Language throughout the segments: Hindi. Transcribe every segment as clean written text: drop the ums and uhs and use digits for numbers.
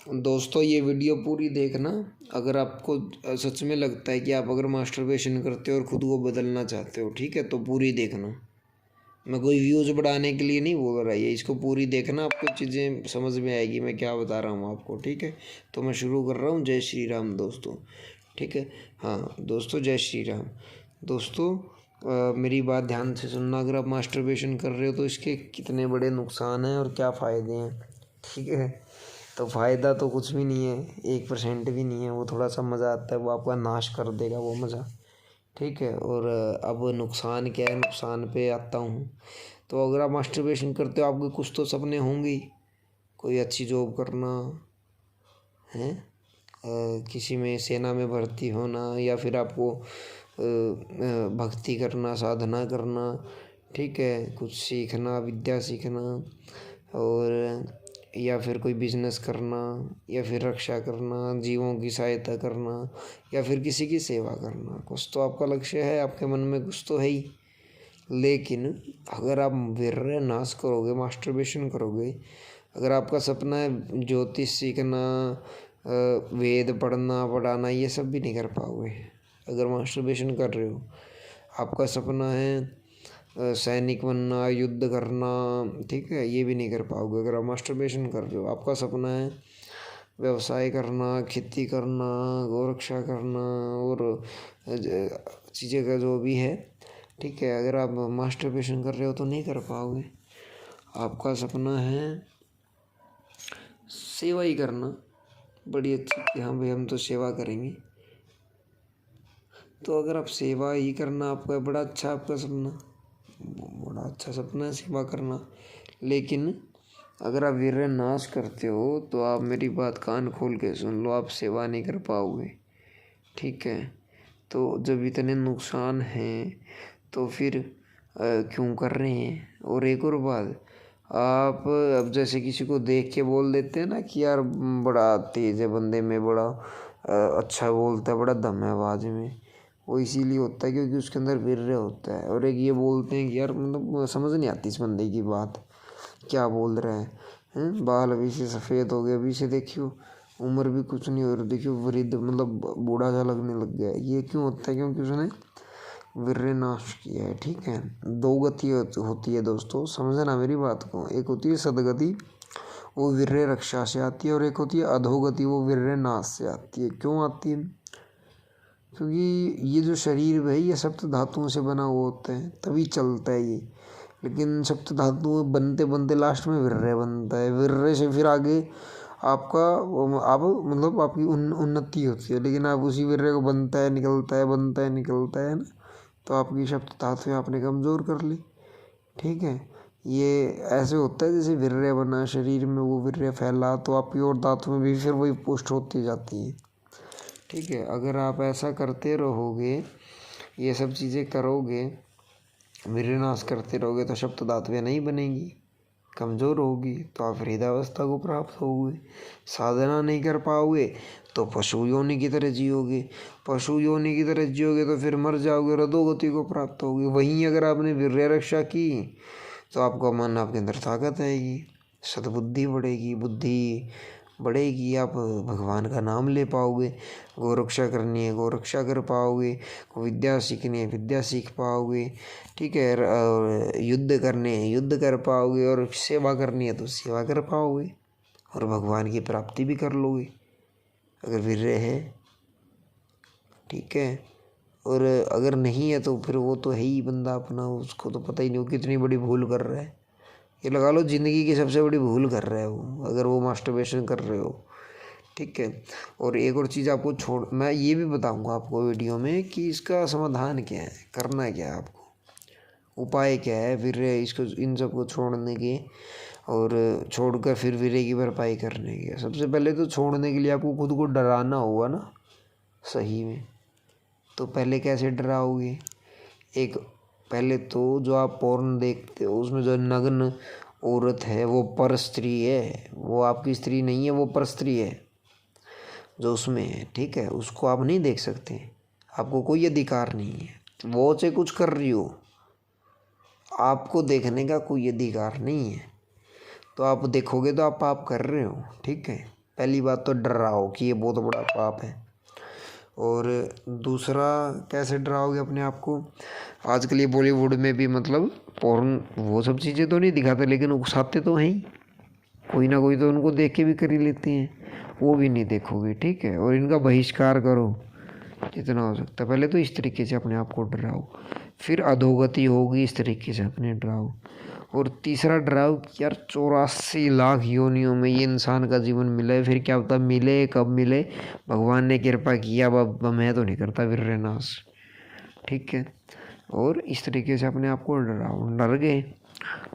दोस्तों ये वीडियो पूरी देखना। अगर आपको सच में लगता है कि आप अगर मास्टरबेशन करते हो और ख़ुद को बदलना चाहते हो, ठीक है, तो पूरी देखना। मैं कोई व्यूज़ बढ़ाने के लिए नहीं बोल रहा, ये इसको पूरी देखना, आपको चीज़ें समझ में आएगी मैं क्या बता रहा हूँ आपको, ठीक है। तो मैं शुरू कर रहा हूँ। जय श्री राम दोस्तों, ठीक है। हाँ दोस्तों, जय श्री राम दोस्तों। मेरी बात ध्यान से सुनना। अगर आप मास्टरबेशन कर रहे हो तो इसके कितने बड़े नुकसान हैं और क्या फ़ायदे हैं, ठीक है। तो फ़ायदा तो कुछ भी नहीं है, 1% भी नहीं है। वो थोड़ा सा मज़ा आता है, वो आपका नाश कर देगा वो मज़ा, ठीक है। और अब नुकसान क्या है, नुकसान पे आता हूँ। तो अगर आप मास्टरबेशन करते हो, आपके कुछ तो सपने होंगे ही। कोई अच्छी जॉब करना है, किसी में सेना में भर्ती होना, या फिर आपको भक्ति करना, साधना करना, ठीक है, कुछ सीखना, विद्या सीखना, और या फिर कोई बिजनेस करना, या फिर रक्षा करना, जीवों की सहायता करना, या फिर किसी की सेवा करना। कुछ तो आपका लक्ष्य है, आपके मन में कुछ तो है ही। लेकिन अगर आप वीर्य नाश करोगे, मास्टरबेशन करोगे, अगर आपका सपना है ज्योतिष सीखना, वेद पढ़ना पढ़ाना, ये सब भी नहीं कर पाओगे अगर मास्टरबेशन कर रहे हो। आपका सपना है सैनिक बनना, युद्ध करना, ठीक है, ये भी नहीं कर पाओगे अगर आप मास्टरबेशन कर रहे हो। आपका सपना है व्यवसाय करना, खेती करना, गौरक्षा करना, और चीज़ें का जो भी है, ठीक है, अगर आप मास्टरबेशन कर रहे हो तो नहीं कर पाओगे। आपका सपना है सेवा ही करना, बड़ी अच्छी कि हाँ भाई हम तो सेवा करेंगे। तो अगर आप सेवा ही करना, आपका बड़ा अच्छा, आपका सपना बड़ा अच्छा सपना है सेवा करना। लेकिन अगर आप वीर्य नाश करते हो तो आप मेरी बात कान खोल के सुन लो, आप सेवा नहीं कर पाओगे, ठीक है। तो जब इतने नुकसान हैं तो फिर क्यों कर रहे हैं। और एक और बात, आप अब जैसे किसी को देख के बोल देते हैं ना कि यार बड़ा तेज़ है बंदे में, बड़ा अच्छा बोलता है, बड़ा दम है आवाज़ में, वो इसीलिए होता है क्योंकि उसके अंदर वीर्य होता है। और एक ये बोलते हैं कि यार मतलब समझ नहीं आती इस बंदे की बात, क्या बोल रहा है। बाल अभी से सफ़ेद हो गए, अभी से देखियो उम्र भी कुछ नहीं हो रही, देखियो वृद्ध मतलब बूढ़ा सा लगने लग गया है। ये क्यों होता है, क्योंकि उसने वीर्य नाश किया है, ठीक है। दो गति होती है दोस्तों, समझना मेरी बात को। एक होती है सदगति, वो वीर्य रक्षा से आती है, और एक होती है अधोगति, वो वीर्य नाश से आती है। क्यों आती है, क्योंकि ये जो शरीर है ये सप्त धातुओं से बना हुआ होता है, तभी चलता है ये। लेकिन सप्त धातु बनते बनते लास्ट में वीर्य बनता है। वीर्य से फिर आगे आपका आप मतलब आपकी उन्नति होती है। लेकिन आप उसी वीर्य को बनता है निकलता है, बनता है निकलता है ना, तो आपकी सप्त धातु आपने कमज़ोर कर ली, ठीक है। ये ऐसे होता है जैसे वीर्य बना शरीर में, वो वीर्य फैला तो आपकी और धातु में भी फिर वही पुष्ट होती जाती है, ठीक है। अगर आप ऐसा करते रहोगे, ये सब चीज़ें करोगे, वीर्य नाश करते रहोगे, तो सप्त धातुएं नहीं बनेंगी, कमज़ोर होगी, तो आप हृदयावस्था को प्राप्त होगे। साधना नहीं कर पाओगे तो पशु योनि की तरह जियोगे, पशु योनि की तरह जियोगे तो फिर मर जाओगे और अधोगति को प्राप्त होगे। वहीं अगर आपने वीर्य रक्षा की तो आपका मन, आपके अंदर ताकत आएगी, सद्बुद्धि बढ़ेगी, बुद्धि बढ़ेगी, आप भगवान का नाम ले पाओगे। गौरक्षा करनी है गौरक्षा कर पाओगे, विद्या सीखनी है विद्या सीख पाओगे, ठीक है। और युद्ध करने हैं युद्ध कर पाओगे, और सेवा करनी है तो सेवा कर पाओगे, और भगवान की प्राप्ति भी कर लोगे अगर वीर्य है, ठीक है। और अगर नहीं है तो फिर वो तो है ही बंदा अपना, उसको तो पता ही नहीं वो कितनी बड़ी भूल कर रहा है। ये लगा लो ज़िंदगी की सबसे बड़ी भूल कर रहा है वो, अगर वो मास्टरबेशन कर रहे हो, ठीक है। और एक और चीज़ आपको मैं ये भी बताऊंगा आपको वीडियो में कि इसका समाधान क्या है, करना क्या है आपको, उपाय क्या है वीर्य इसको इन सबको छोड़ने के, और छोड़कर फिर वीर्य की भरपाई करने के। सबसे पहले तो छोड़ने के लिए आपको खुद को डराना होगा ना सही में। तो पहले कैसे डराओगे, एक पहले तो जो आप पोर्न देखते हो उसमें जो नग्न औरत है वो पर स्त्री है, वो आपकी स्त्री नहीं है, वो पर स्त्री है जो उसमें है, ठीक है। उसको आप नहीं देख सकते, आपको कोई अधिकार नहीं है। वो से कुछ कर रही हो, आपको देखने का कोई अधिकार नहीं है। तो आप देखोगे तो आप पाप कर रहे हो, ठीक है। पहली बात तो डराओ कि ये बहुत बड़ा पाप है। और दूसरा, कैसे डराओगे अपने आप को? आजकल ये बॉलीवुड में भी मतलब पोर्न वो सब चीज़ें तो नहीं दिखाते, लेकिन उकसाते तो हैं ही, कोई ना कोई तो उनको देख के भी कर ही लेते हैं, वो भी नहीं देखोगे, ठीक है। और इनका बहिष्कार करो जितना हो सकता है। पहले तो इस तरीके से अपने आप को डराओ, फिर अधोगति होगी, इस तरीके से अपने डराओ। और तीसरा डराओ कि यार 84 लाख योनियों में ये इंसान का जीवन मिला है, फिर क्या पता मिले कब मिले, भगवान ने कृपा किया, अब मैं तो नहीं करता विरनाश, ठीक है। और इस तरीके से अपने आप को डराओ। डर गए,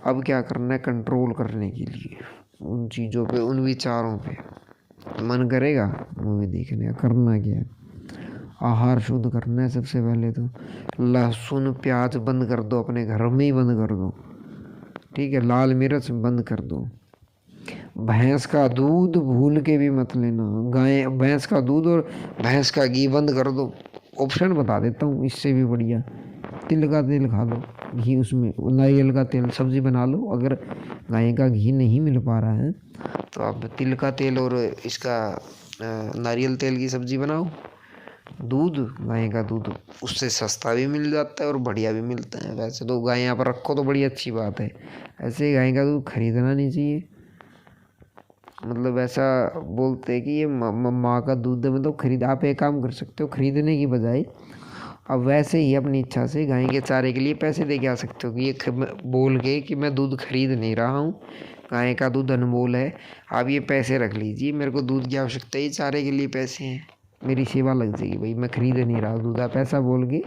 अब क्या करना है? कंट्रोल करने के लिए उन चीज़ों पे, उन विचारों पे मन करेगा मूवी देखने का, करना क्या है? आहार शुद्ध करना है सबसे पहले तो। लहसुन प्याज बंद कर दो, अपने घर में ही बंद कर दो, ठीक है। लाल मिर्च बंद कर दो। भैंस का दूध भूल के भी मत लेना। भैंस का दूध और भैंस का घी बंद कर दो। ऑप्शन बता देता हूँ इससे भी बढ़िया, तिल का तेल खा लो, घी उसमें, नारियल का तेल, सब्ज़ी बना लो। अगर गाय का घी नहीं मिल पा रहा है तो आप तिल का तेल और इसका नारियल तेल की सब्ज़ी बनाओ। दूध, गाय का दूध, उससे सस्ता भी मिल जाता है और बढ़िया भी मिलता है। वैसे तो गाय यहाँ पर रखो तो बड़ी अच्छी बात है, ऐसे गाय का दूध खरीदना नहीं चाहिए। मतलब ऐसा बोलते हैं कि ये माँ का दूध है, मतलब खरीद, आप एक काम कर सकते हो, खरीदने की बजाय अब वैसे ही अपनी इच्छा से गाय के चारे के लिए पैसे दे के आ सकते हो कि ये बोल के कि मैं दूध खरीद नहीं रहा हूँ, गाय का दूध अनमोल है, आप ये पैसे रख लीजिए, मेरे को दूध की आवश्यकता है, ये चारे के लिए पैसे हैं, मेरी सेवा लग जाएगी भाई, मैं खरीद नहीं रहा दूध, आप ऐसा बोल के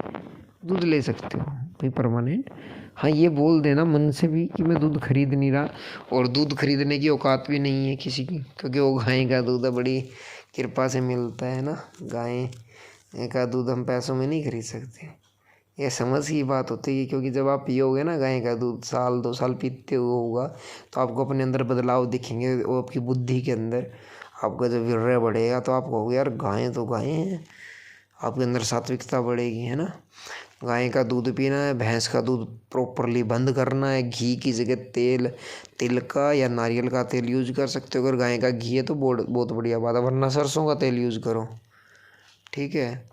दूध ले सकते हो भाई परमानेंट। हाँ, ये बोल देना मन से भी कि मैं दूध खरीद नहीं रहा, और दूध खरीदने की औकात भी नहीं है किसी की, क्योंकि वो गाय का दूध बड़ी कृपा से मिलता है ना। गाय का दूध हम पैसों में नहीं खरीद सकते, ये समझ की बात होती है। क्योंकि जब आप पियोगे ना गाय का दूध, साल 2 साल पीते हुए होगा, तो आपको अपने अंदर बदलाव दिखेंगे, वो आपकी बुद्धि के अंदर आपका जब विरय बढ़ेगा तो आप कहोगे यार गाय तो गाय हैं, आपके अंदर सात्विकता बढ़ेगी, है ना। गाय का दूध पीना है, भैंस का दूध प्रॉपरली बंद करना है, घी की जगह तेल, तिल का या नारियल का तेल यूज कर सकते हो। अगर गाय का घी है तो बहुत बढ़िया बात है, वरना सरसों का तेल यूज करो, ठीक है।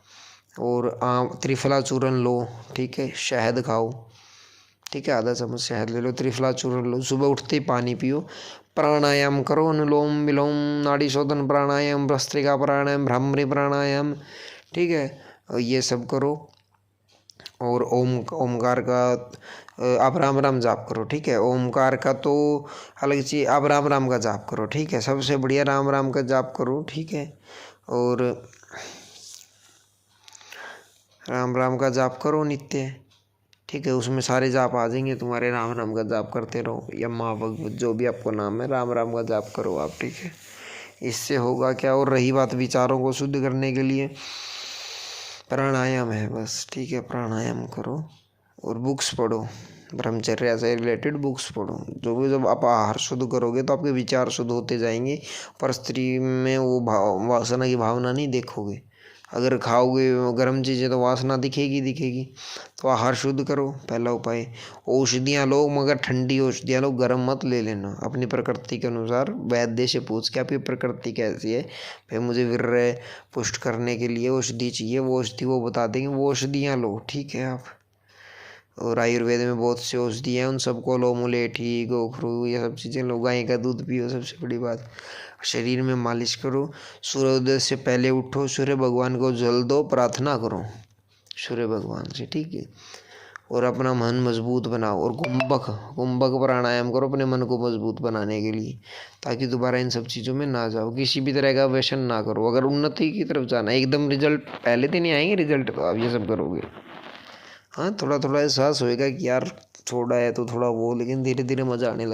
और त्रिफला चूर्ण लो, ठीक है। शहद खाओ, ठीक है, आधा चम्मच शहद ले लो, त्रिफला चूर्ण लो, सुबह उठते ही पानी पियो, प्राणायाम करो, अनुलोम विलोम, नाड़ी शोधन प्राणायाम, भस्त्रिका प्राणायाम, भ्रामरी प्राणायाम, ठीक है, ये सब करो। और ओमकार का आप राम राम जाप करो, ठीक है। ओमकार का तो अलग चीज़, आप राम राम का जाप करो, ठीक है, सबसे बढ़िया राम राम का जाप करो, ठीक है। और राम राम का जाप करो नित्य, ठीक है, उसमें सारे जाप आ जाएंगे तुम्हारे। राम राम का जाप करते रहो, या माँ भगवत जो भी आपको नाम है, राम राम का जाप करो आप, ठीक है। इससे होगा क्या? और रही बात विचारों को शुद्ध करने के लिए प्राणायाम है बस, ठीक है, प्राणायाम करो और बुक्स पढ़ो, ब्रह्मचर्य से रिलेटेड बुक्स पढ़ो। जो भी जब आप आहार शुद्ध करोगे तो आपके विचार शुद्ध होते जाएंगे, पर स्त्री में वो वासना की भावना नहीं देखोगे। अगर खाओगे गर्म चीज़ें तो वासना दिखेगी। तो आहार शुद्ध करो, पहला उपाय। औषधियाँ लो, मगर ठंडी औषधियाँ लो, गर्म मत ले लेना। अपनी प्रकृति के अनुसार वैद्य से पूछ के आपकी प्रकृति कैसी है, भाई मुझे वीर्य पुष्ट करने के लिए औषधि चाहिए, वो औषधि वो बता देंगे, वो औषधियाँ लो, ठीक है आप। और आयुर्वेद में बहुत सी औषधियाँ हैं, उन सबको लो, मुलेठी, गोखरू, ये सब चीज़ें लो, गाय का दूध पियो, सबसे बड़ी बात। शरीर में मालिश करो, सूर्योदय से पहले उठो, सूर्य भगवान को जल दो, प्रार्थना करो सूर्य भगवान से, ठीक है। और अपना मन मजबूत बनाओ, और कुंभक प्राणायाम करो अपने मन को मजबूत बनाने के लिए, ताकि दोबारा इन सब चीज़ों में ना जाओ, किसी भी तरह का व्यसन ना करो। अगर उन्नति की तरफ जाना, एकदम रिजल्ट पहले दिन नहीं आएंगे रिजल्ट, तो आप ये सब करोगे, हाँ, थोड़ा थोड़ा एहसास होएगा कि यार छोड़ा है तो थोड़ा वो, लेकिन धीरे धीरे मज़ा आने लगेगा।